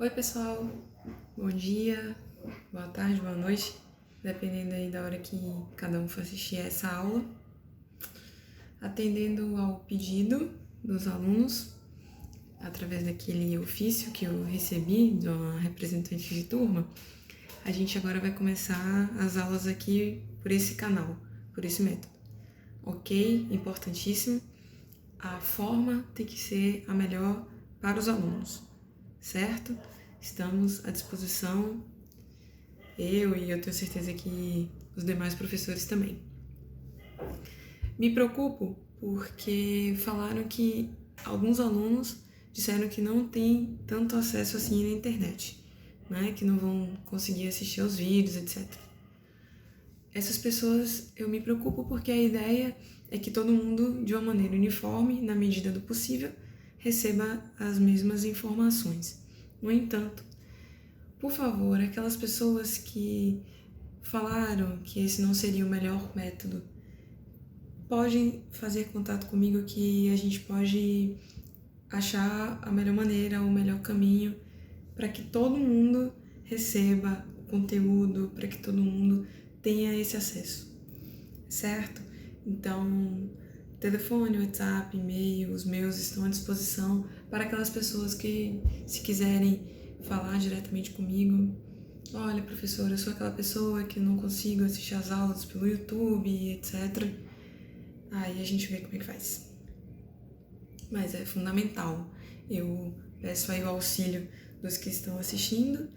Oi pessoal, bom dia, boa tarde, boa noite, dependendo aí da hora que cada um for assistir essa aula. Atendendo ao pedido dos alunos, através daquele ofício que eu recebi de uma representante de turma, a gente agora vai começar as aulas aqui por esse canal, por esse método. Ok? Importantíssimo. A forma tem que ser a melhor para os alunos, certo? Estamos à disposição, eu tenho certeza que os demais professores também. Me preocupo porque falaram que alguns alunos disseram que não têm tanto acesso assim na internet, né? Que não vão conseguir assistir aos vídeos, etc. Essas pessoas eu me preocupo porque a ideia é que todo mundo, de uma maneira uniforme, na medida do possível, receba as mesmas informações. No entanto, por favor, aquelas pessoas que falaram que esse não seria o melhor método, podem fazer contato comigo que a gente pode achar a melhor maneira, o melhor caminho para que todo mundo receba o conteúdo, para que todo mundo tenha esse acesso, certo? Então, telefone, WhatsApp, e-mail, os meus estão à disposição para aquelas pessoas que, se quiserem falar diretamente comigo. Olha, professora, eu sou aquela pessoa que não consigo assistir as aulas pelo YouTube, etc. Aí a gente vê como é que faz. Mas é fundamental. Eu peço aí o auxílio dos que estão assistindo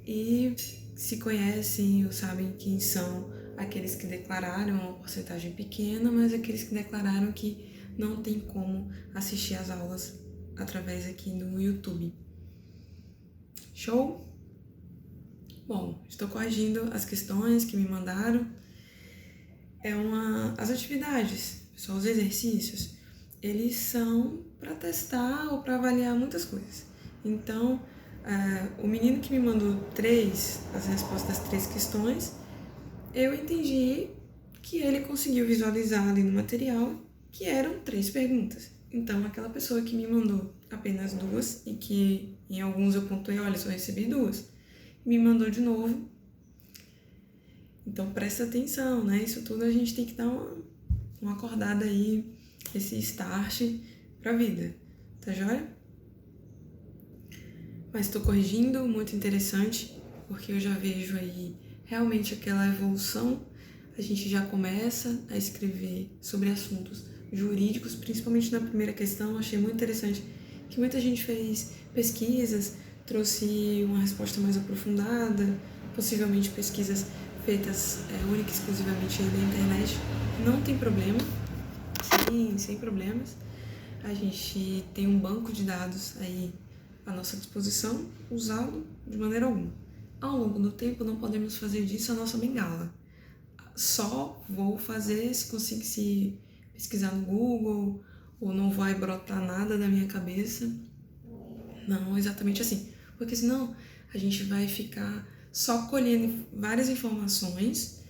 e se conhecem ou sabem quem são aqueles que declararam uma porcentagem pequena, mas aqueles que declararam que não tem como assistir as aulas através aqui no YouTube. Show? Bom, estou corrigindo as questões que me mandaram. As atividades, só os exercícios, eles são para testar ou para avaliar muitas coisas. Então, o menino que me mandou as respostas das 3 questões, eu entendi que ele conseguiu visualizar ali no material que eram 3 perguntas. Então, aquela pessoa que me mandou apenas 2 e que em alguns eu pontuei, olha, só recebi 2, me mandou de novo. Então, presta atenção, né? Isso tudo a gente tem que dar uma acordada aí, esse start pra vida, tá joia? Mas estou corrigindo, muito interessante, porque eu já vejo aí realmente aquela evolução. A gente já começa a escrever sobre assuntos jurídicos, principalmente na primeira questão. Achei muito interessante que muita gente fez pesquisas, trouxe uma resposta mais aprofundada, possivelmente pesquisas feitas única e exclusivamente aí na internet. Não tem problema, sem problemas. A gente tem um banco de dados aí à nossa disposição, usá-lo de maneira alguma. Ao longo do tempo, não podemos fazer disso a nossa bengala. Só vou fazer se conseguir pesquisar no Google, ou não vai brotar nada da minha cabeça. Não exatamente assim, porque senão a gente vai ficar só colhendo várias informações,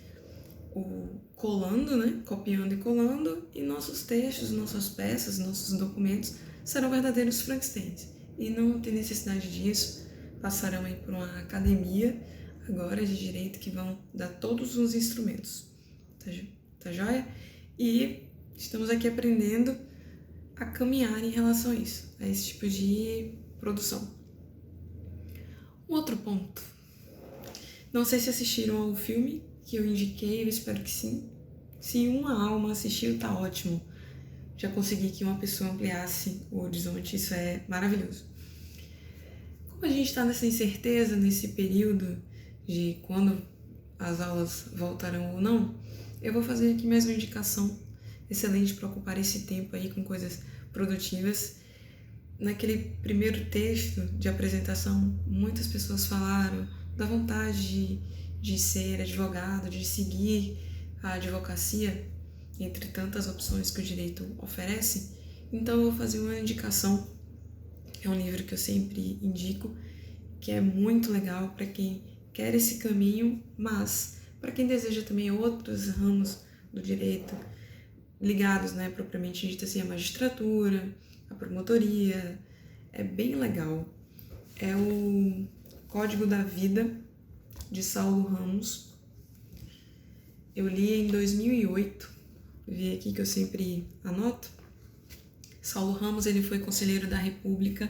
ou colando, né? Copiando e colando, e nossos textos, nossas peças, nossos documentos serão verdadeiros Frankensteins. E não tem necessidade disso. Passarão aí por uma academia agora de direito que vão dar todos os instrumentos. Tá joia? E estamos aqui aprendendo a caminhar em relação a isso, a esse tipo de produção. Um outro ponto. Não sei se assistiram ao filme que eu indiquei, eu espero que sim. Se uma alma assistiu, tá ótimo. Já consegui que uma pessoa ampliasse o horizonte, isso é maravilhoso. Como a gente está nessa incerteza, nesse período de quando as aulas voltarão ou não, eu vou fazer aqui mais uma indicação excelente para ocupar esse tempo aí com coisas produtivas. Naquele primeiro texto de apresentação, muitas pessoas falaram da vontade de ser advogado, de seguir a advocacia, entre tantas opções que o direito oferece. Então eu vou fazer uma indicação. É um livro que eu sempre indico, que é muito legal para quem quer esse caminho, mas para quem deseja também outros ramos do direito ligados, né, propriamente dito assim, à magistratura, à promotoria. É bem legal. é o Código da Vida, de Saulo Ramos. Eu li em 2008, vi aqui que eu sempre anoto. Saulo Ramos, ele foi conselheiro da República,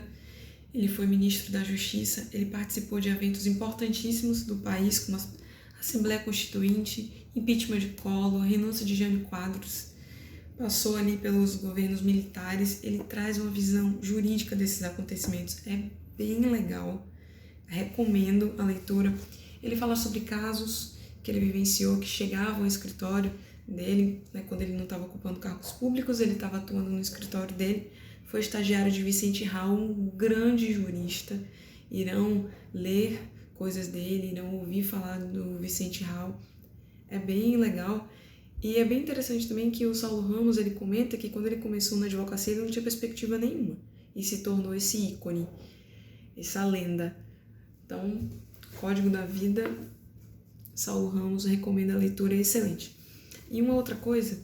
ele foi ministro da Justiça, ele participou de eventos importantíssimos do país, como a Assembleia Constituinte, impeachment de Collor, renúncia de Jânio Quadros, passou ali pelos governos militares, ele traz uma visão jurídica desses acontecimentos, é bem legal, recomendo a leitura. Ele fala sobre casos que ele vivenciou, que chegavam ao escritório dele, né, quando ele não estava ocupando cargos públicos, ele estava atuando no escritório dele, foi estagiário de Vicente Hall, um grande jurista. Irão ler coisas dele, irão ouvir falar do Vicente Hall, é bem legal. E é bem interessante também que o Saulo Ramos, ele comenta que quando ele começou na advocacia ele não tinha perspectiva nenhuma e se tornou esse ícone, essa lenda. Então, Código da Vida, Saulo Ramos recomenda a leitura, é excelente. E uma outra coisa,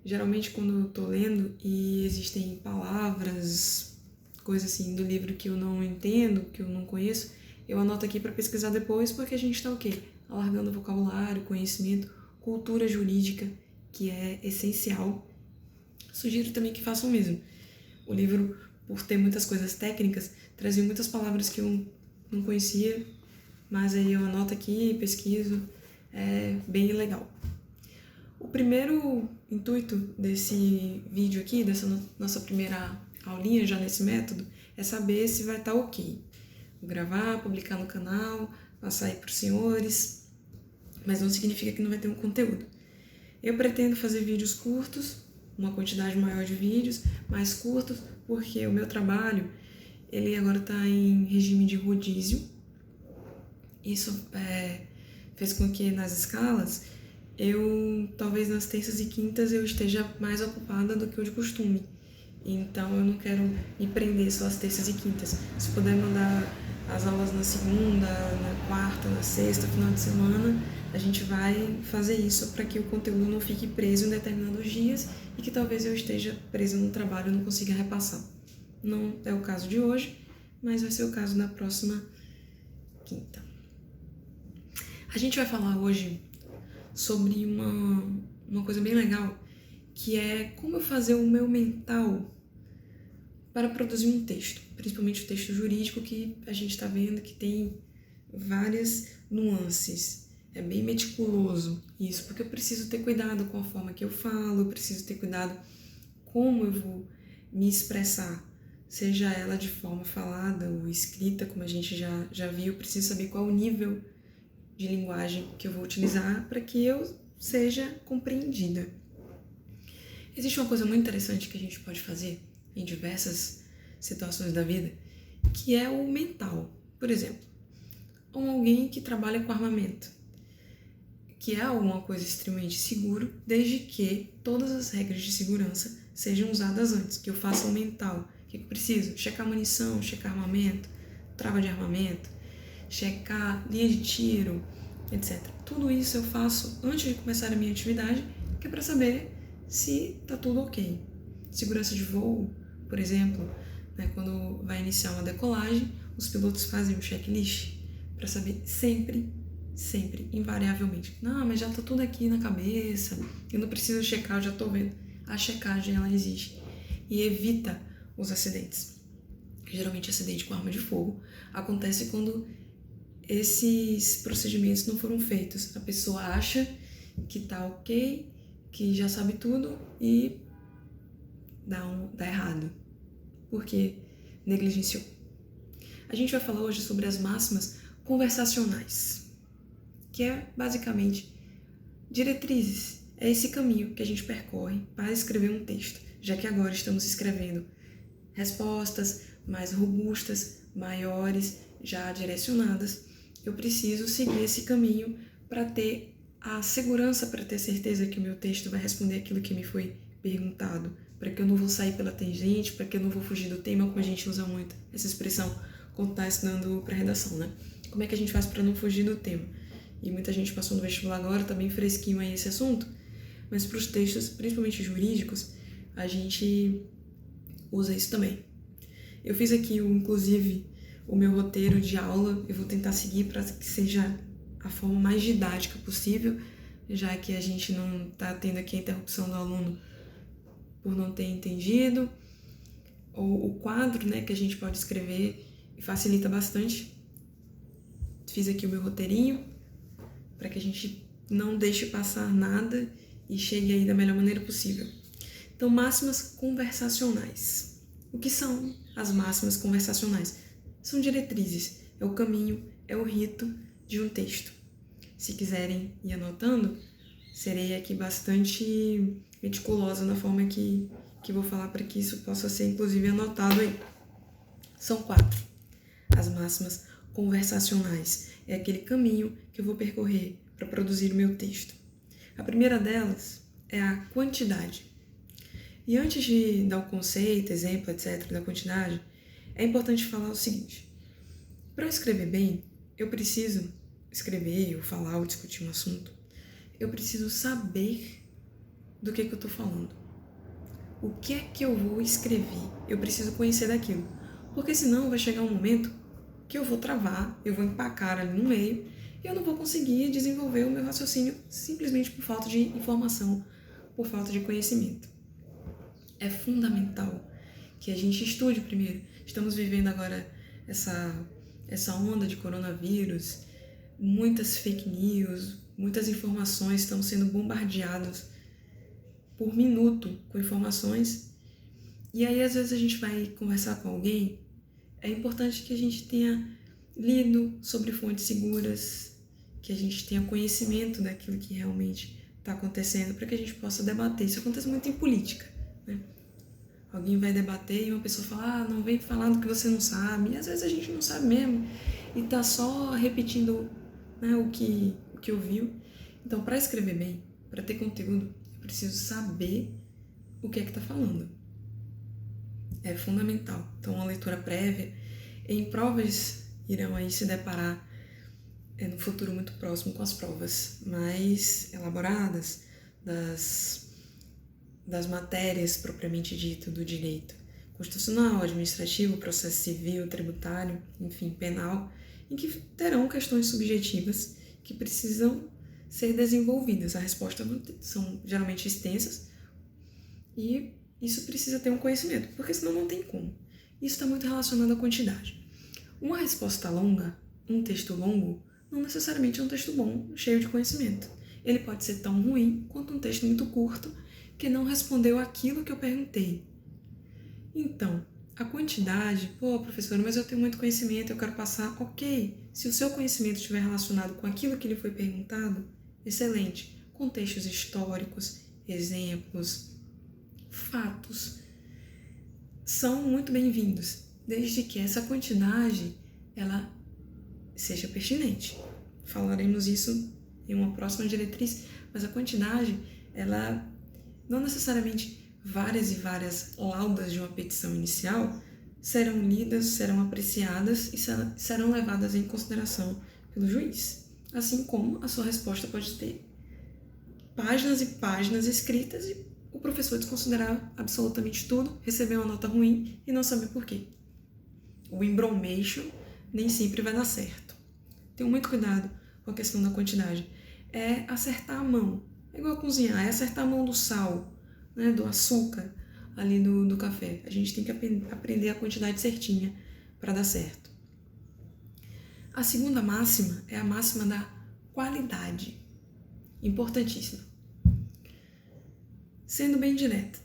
geralmente quando eu tô lendo e existem palavras, coisas assim do livro que eu não entendo, que eu não conheço, eu anoto aqui para pesquisar depois, porque a gente tá o quê? Alargando vocabulário, conhecimento, cultura jurídica, que é essencial. Sugiro também que façam o mesmo. O livro, por ter muitas coisas técnicas, trazia muitas palavras que eu não conhecia, mas aí eu anoto aqui, pesquiso, é bem legal. O primeiro intuito desse vídeo aqui, dessa nossa primeira aulinha já nesse método, é saber se vai estar ok. Vou gravar, publicar no canal, passar aí para os senhores, mas não significa que não vai ter um conteúdo. Eu pretendo fazer vídeos curtos, uma quantidade maior de vídeos, mais curtos, porque o meu trabalho, ele agora está em regime de rodízio. Isso fez com que nas escalas, talvez nas terças e quintas, eu esteja mais ocupada do que o de costume. Então eu não quero me prender só às terças e quintas. Se puder mandar as aulas na segunda, na quarta, na sexta, final de semana, a gente vai fazer isso para que o conteúdo não fique preso em determinados dias e que talvez eu esteja presa no trabalho e não consiga repassar. Não é o caso de hoje, mas vai ser o caso na próxima quinta. A gente vai falar hoje sobre uma coisa bem legal, que é como eu fazer o meu mental para produzir um texto, principalmente o texto jurídico, que a gente está vendo que tem várias nuances. É bem meticuloso isso, porque eu preciso ter cuidado com a forma que eu falo, eu preciso ter cuidado como eu vou me expressar, seja ela de forma falada ou escrita, como a gente já viu, eu preciso saber qual o nível de linguagem que eu vou utilizar para que eu seja compreendida. Existe uma coisa muito interessante que a gente pode fazer em diversas situações da vida, que é o mental. Por exemplo, alguém que trabalha com armamento, que é alguma coisa extremamente seguro, desde que todas as regras de segurança sejam usadas antes, que eu faça o mental. O que eu preciso? Checar munição, checar armamento, trava de armamento, checar linha de tiro, etc. Tudo isso eu faço antes de começar a minha atividade, que é para saber se está tudo ok. Segurança de voo, por exemplo, né, quando vai iniciar uma decolagem, os pilotos fazem um checklist para saber sempre, invariavelmente. Não, mas já está tudo aqui na cabeça, eu não preciso checar, eu já estou vendo. A checagem, ela existe e evita os acidentes. Geralmente, acidente com arma de fogo acontece quando esses procedimentos não foram feitos. A pessoa acha que está ok, que já sabe tudo e dá errado, porque negligenciou. A gente vai falar hoje sobre as máximas conversacionais, que é basicamente diretrizes. É esse caminho que a gente percorre para escrever um texto, já que agora estamos escrevendo respostas mais robustas, maiores, já direcionadas. Eu preciso seguir esse caminho para ter a segurança, para ter certeza que o meu texto vai responder aquilo que me foi perguntado, para que eu não vou sair pela tangente, para que eu não vou fugir do tema, como a gente usa muito essa expressão quando está estudando para redação, né? Como é que a gente faz para não fugir do tema? E muita gente passou no vestibular agora, tá bem fresquinho aí esse assunto, mas para os textos, principalmente jurídicos, a gente usa isso também. Eu fiz aqui, inclusive, o meu roteiro de aula, eu vou tentar seguir para que seja a forma mais didática possível, já que a gente não está tendo aqui a interrupção do aluno por não ter entendido, ou o quadro, né, que a gente pode escrever facilita bastante. Fiz aqui o meu roteirinho para que a gente não deixe passar nada e chegue aí da melhor maneira possível. Então, máximas conversacionais. O que são as máximas conversacionais? São diretrizes, é o caminho, é o rito de um texto. Se quiserem ir anotando, serei aqui bastante meticulosa na forma que vou falar para que isso possa ser inclusive anotado aí. São 4. As máximas conversacionais é aquele caminho que eu vou percorrer para produzir o meu texto. A primeira delas é a quantidade. E antes de dar o conceito, exemplo, etc. da quantidade, é importante falar o seguinte. Para eu escrever bem, eu preciso escrever, ou falar, ou discutir um assunto. Eu preciso saber do que eu estou falando. O que é que eu vou escrever? Eu preciso conhecer daquilo. Porque senão vai chegar um momento que eu vou travar, eu vou empacar ali no meio e eu não vou conseguir desenvolver o meu raciocínio simplesmente por falta de informação, por falta de conhecimento. É fundamental que a gente estude primeiro. Estamos vivendo agora essa onda de coronavírus, muitas fake news, muitas informações estão sendo bombardeadas por minuto com informações. E aí, às vezes, a gente vai conversar com alguém, é importante que a gente tenha lido sobre fontes seguras, que a gente tenha conhecimento daquilo que realmente está acontecendo, para que a gente possa debater. Isso acontece muito em política, né? Alguém vai debater e uma pessoa fala, não vem falar do que você não sabe. E às vezes a gente não sabe mesmo e tá só repetindo, né, o que ouviu. Então, para escrever bem, para ter conteúdo, eu preciso saber o que é que tá falando. É fundamental. Então, uma leitura prévia. Em provas, irão aí se deparar no futuro muito próximo com as provas mais elaboradas das matérias propriamente dito do direito constitucional, administrativo, processo civil, tributário, enfim, penal, em que terão questões subjetivas que precisam ser desenvolvidas. A resposta são geralmente extensas e isso precisa ter um conhecimento, porque senão não tem como. Isso está muito relacionado à quantidade. Uma resposta longa, um texto longo, não necessariamente é um texto bom, cheio de conhecimento. Ele pode ser tão ruim quanto um texto muito curto que não respondeu aquilo que eu perguntei. Então, a quantidade, professora, mas eu tenho muito conhecimento, eu quero passar, ok. Se o seu conhecimento estiver relacionado com aquilo que lhe foi perguntado, excelente. Contextos históricos, exemplos, fatos, são muito bem-vindos, desde que essa quantidade, ela seja pertinente. Falaremos isso em uma próxima diretriz, mas a quantidade, ela não necessariamente várias e várias laudas de uma petição inicial serão lidas, serão apreciadas e serão levadas em consideração pelo juiz. Assim como a sua resposta pode ter páginas e páginas escritas e o professor desconsiderar absolutamente tudo, receber uma nota ruim e não saber por quê. O embromation nem sempre vai dar certo. Tenho muito cuidado com a questão da quantidade. É acertar a mão. É igual a cozinhar, é acertar a mão do sal, né, do açúcar ali do café. A gente tem que aprender a quantidade certinha para dar certo. A segunda máxima é a máxima da qualidade. Importantíssima. Sendo bem direta,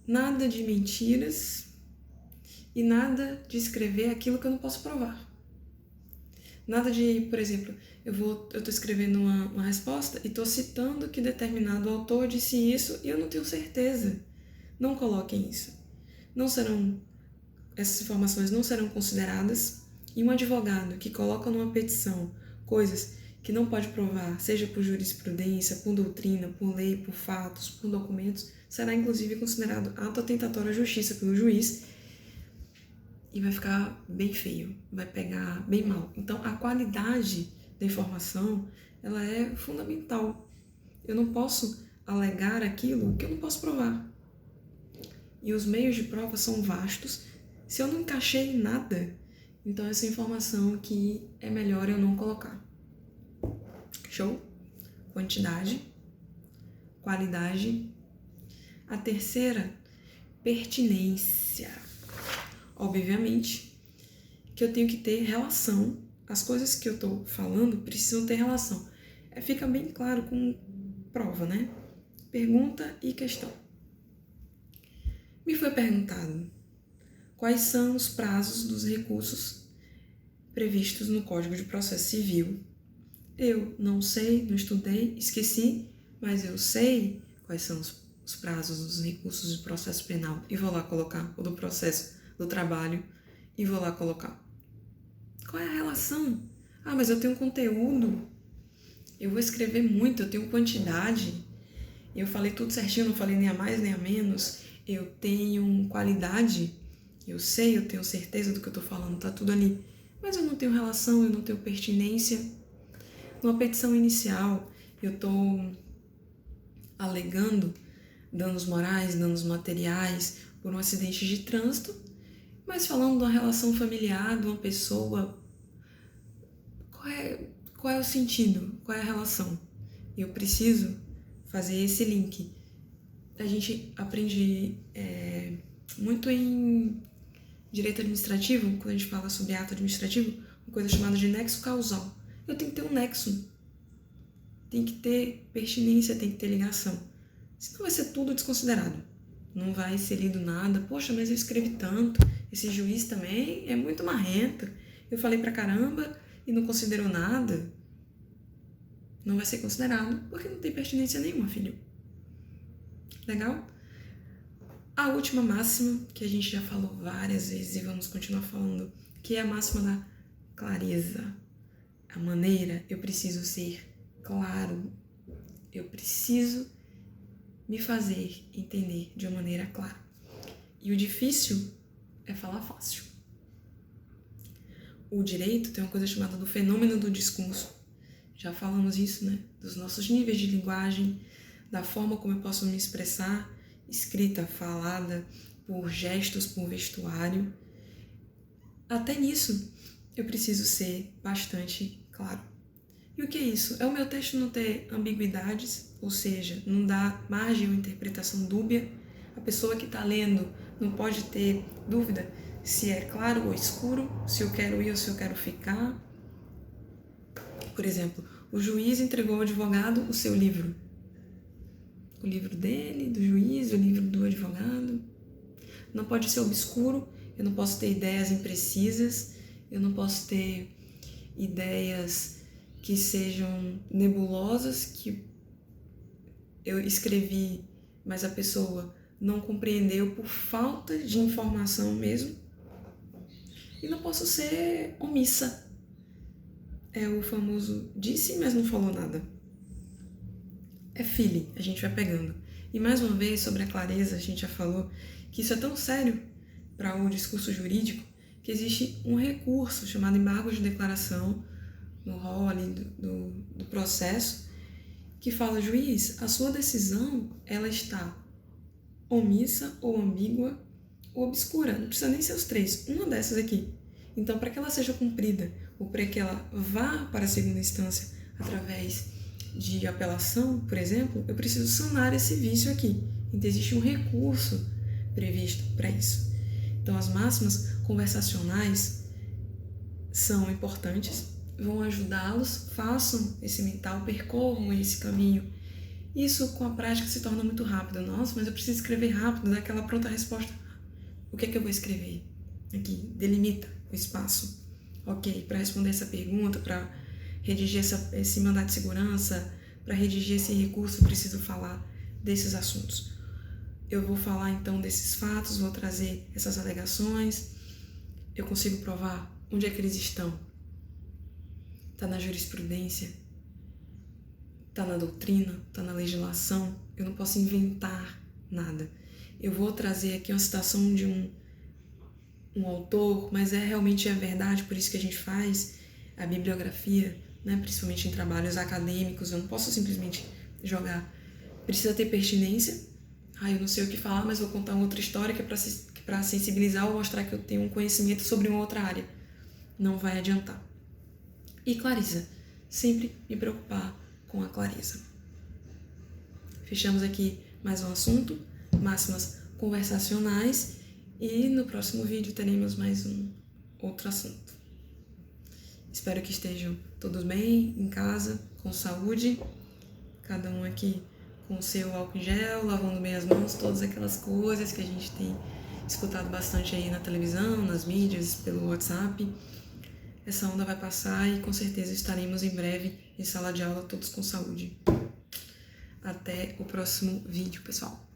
nada de mentiras e nada de escrever aquilo que eu não posso provar. Nada de, por exemplo, eu estou escrevendo uma resposta e estou citando que determinado autor disse isso e eu não tenho certeza. Não coloquem isso. Essas informações não serão consideradas e um advogado que coloca numa petição coisas que não pode provar, seja por jurisprudência, por doutrina, por lei, por fatos, por documentos, será inclusive considerado ato atentatório à justiça pelo juiz e vai ficar bem feio, vai pegar bem mal. Então, a qualidade da informação, ela é fundamental. Eu não posso alegar aquilo que eu não posso provar. E os meios de prova são vastos. Se eu não encaixei em nada, Então essa informação que é melhor eu não colocar. Show? Quantidade, qualidade. A terceira, pertinência. Obviamente que eu tenho que ter relação. As coisas que eu tô falando precisam ter relação. Fica bem claro com prova, né? Pergunta e questão. Me foi perguntado quais são os prazos dos recursos previstos no Código de Processo Civil. Eu não sei, não estudei, esqueci, mas eu sei quais são os prazos dos recursos de processo penal e vou lá colocar o do processo do trabalho e vou lá colocar. Qual é a relação? Ah, mas eu tenho conteúdo, eu vou escrever muito, eu tenho quantidade, eu falei tudo certinho, não falei nem a mais nem a menos, eu tenho qualidade, eu sei, eu tenho certeza do que eu tô falando, tá tudo ali, mas eu não tenho relação, eu não tenho pertinência. Numa petição inicial, eu tô alegando danos morais, danos materiais por um acidente de trânsito, mas falando de uma relação familiar, de uma pessoa, qual é o sentido? Qual é a relação? Eu preciso fazer esse link. A gente aprende muito em direito administrativo, quando a gente fala sobre ato administrativo, uma coisa chamada de nexo causal. Eu tenho que ter um nexo. Tem que ter pertinência, tem que ter ligação. Senão vai ser tudo desconsiderado. Não vai ser lido nada. Poxa, mas eu escrevi tanto. Esse juiz também é muito marrento. Eu falei pra caramba e não considerou nada. Não vai ser considerado porque não tem pertinência nenhuma, filho. Legal? A última máxima, que a gente já falou várias vezes e vamos continuar falando, que é a máxima da clareza. A maneira, eu preciso ser claro. Eu preciso me fazer entender de uma maneira clara. E o difícil é falar fácil. O direito tem uma coisa chamada do fenômeno do discurso. Já falamos isso, né? Dos nossos níveis de linguagem, da forma como eu posso me expressar, escrita, falada, por gestos, por vestuário. Até nisso, eu preciso ser bastante claro. E o que é isso? É o meu texto não ter ambiguidades, ou seja, não dar margem a uma interpretação dúbia. A pessoa que está lendo não pode ter dúvida se é claro ou escuro, se eu quero ir ou se eu quero ficar. Por exemplo, o juiz entregou ao advogado o seu livro. O livro dele, do juiz, o livro do advogado. Não pode ser obscuro, eu não posso ter ideias imprecisas, eu não posso ter ideias que sejam nebulosas, que eu escrevi, mas a pessoa não compreendeu por falta de informação mesmo. E não posso ser omissa. É o famoso disse, mas não falou nada. É feeling, a gente vai pegando. E mais uma vez, sobre a clareza, a gente já falou que isso é tão sério para o discurso jurídico que existe um recurso chamado embargo de declaração no rol ali do processo que fala, juiz, a sua decisão ela está omissa ou ambígua ou obscura. Não precisa nem ser os três, uma dessas aqui. Então, para que ela seja cumprida ou para que ela vá para a segunda instância através de apelação, por exemplo, eu preciso sanar esse vício aqui. Então, existe um recurso previsto para isso. Então, as máximas conversacionais são importantes, vão ajudá-los, façam esse mental, percorram esse caminho. Isso, com a prática, se torna muito rápido. Nossa, mas eu preciso escrever rápido, dar aquela pronta resposta. O que é que eu vou escrever? Aqui, delimita o espaço. Ok, para responder essa pergunta, para redigir esse mandato de segurança, para redigir esse recurso, eu preciso falar desses assuntos. Eu vou falar então desses fatos, vou trazer essas alegações. Eu consigo provar onde é que eles estão. Está na jurisprudência, está na doutrina, está na legislação. Eu não posso inventar nada. Eu vou trazer aqui uma citação de um autor, mas realmente é verdade, por isso que a gente faz a bibliografia, né? Principalmente em trabalhos acadêmicos. Eu não posso simplesmente jogar. Precisa ter pertinência. Eu não sei o que falar, mas vou contar uma outra história que é para sensibilizar ou mostrar que eu tenho um conhecimento sobre uma outra área. não vai adiantar. E clareza, sempre me preocupar com a clareza. Fechamos aqui mais um assunto, máximas conversacionais, e no próximo vídeo teremos mais um outro assunto. Espero que estejam todos bem, em casa, com saúde, cada um aqui com o seu álcool em gel, lavando bem as mãos, todas aquelas coisas que a gente tem escutado bastante aí na televisão, nas mídias, pelo WhatsApp. Essa onda vai passar e com certeza estaremos em breve em sala de aula, todos com saúde. Até o próximo vídeo, pessoal.